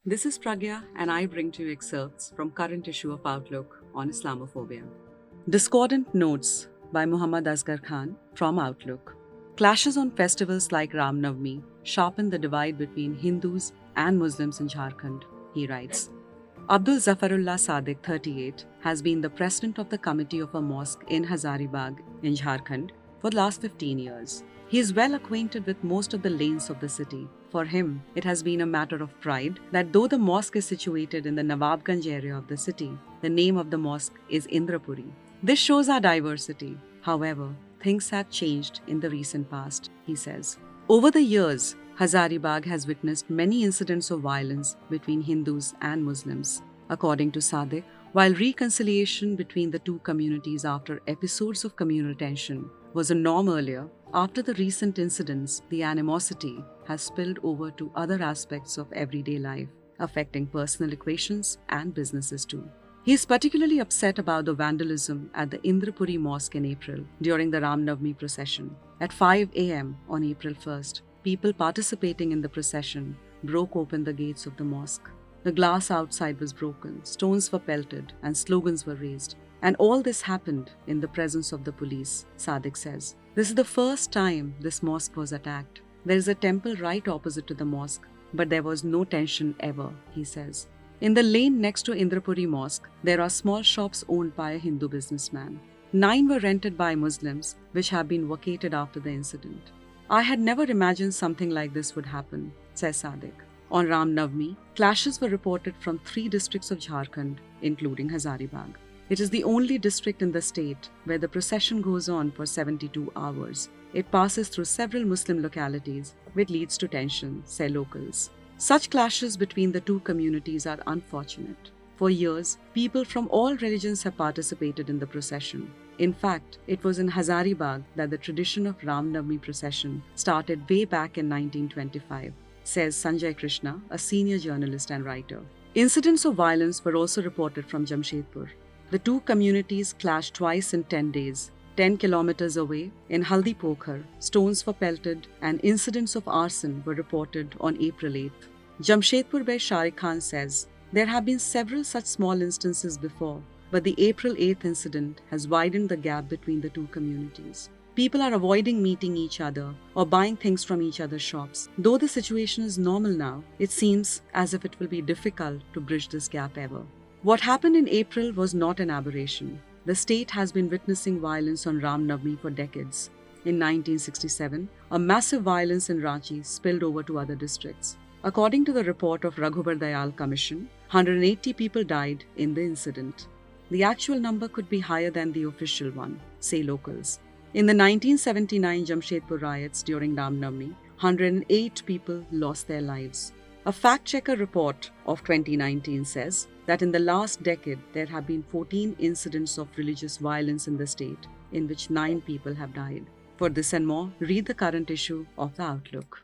This is Pragya, and I bring to you excerpts from current issue of Outlook on Islamophobia. Discordant Notes by Muhammad Asghar Khan from Outlook. Clashes on festivals like Ram Navami sharpen the divide between Hindus and Muslims in Jharkhand, he writes. Abdul Zafarullah Sadiq, 38, has been the president of the committee of a mosque in Hazaribagh in Jharkhand for the last 15 years. He is well acquainted with most of the lanes of the city. For him, it has been a matter of pride that though the mosque is situated in the Nawabganj area of the city, the name of the mosque is Indrapuri. This shows our diversity. However, things have changed in the recent past, he says. Over the years, Hazaribagh has witnessed many incidents of violence between Hindus and Muslims. According to Sadiq, while reconciliation between the two communities after episodes of communal tension was a norm earlier, after the recent incidents, the animosity has spilled over to other aspects of everyday life, affecting personal equations and businesses too. He is particularly upset about the vandalism at the Indrapuri Mosque in April during the Ram Navami procession. At 5 a.m. on April 1st, people participating in the procession broke open the gates of the mosque. The glass outside was broken, stones were pelted, and slogans were raised. And all this happened in the presence of the police, Sadiq says. This is the first time this mosque was attacked. There is a temple right opposite to the mosque, but there was no tension ever, he says. In the lane next to Indrapuri Mosque, there are small shops owned by a Hindu businessman. 9 were rented by Muslims, which have been vacated after the incident. I had never imagined something like this would happen, says Sadiq. On Ram Navami, clashes were reported from 3 districts of Jharkhand, including Hazaribagh. It is the only district in the state where the procession goes on for 72 hours. It passes through several Muslim localities, which leads to tension, say locals. Such clashes between the two communities are unfortunate. For years, people from all religions have participated in the procession. In fact, it was in Hazaribagh that the tradition of Ram Navami procession started way back in 1925, says Sanjay Krishna, a senior journalist and writer. Incidents of violence were also reported from Jamshedpur. The two communities clashed twice in 10 days. 10 kilometers away, in Haldi Pokhar, stones were pelted and incidents of arson were reported on April 8th. Jamshedpur-based Sharik Khan says, there have been several such small instances before, but the April 8th incident has widened the gap between the two communities. People are avoiding meeting each other or buying things from each other's shops. Though the situation is normal now, it seems as if it will be difficult to bridge this gap ever. What happened in April was not an aberration. The state has been witnessing violence on Ram Navami for decades. In 1967, a massive violence in Ranchi spilled over to other districts. According to the report of Raghubar Dayal Commission, 180 people died in the incident. The actual number could be higher than the official one, say locals. In the 1979 Jamshedpur riots during Ram Navami, 108 people lost their lives. A fact-checker report of 2019 says that in the last decade, there have been 14 incidents of religious violence in the state, in which 9 people have died. For this and more, read the current issue of The Outlook.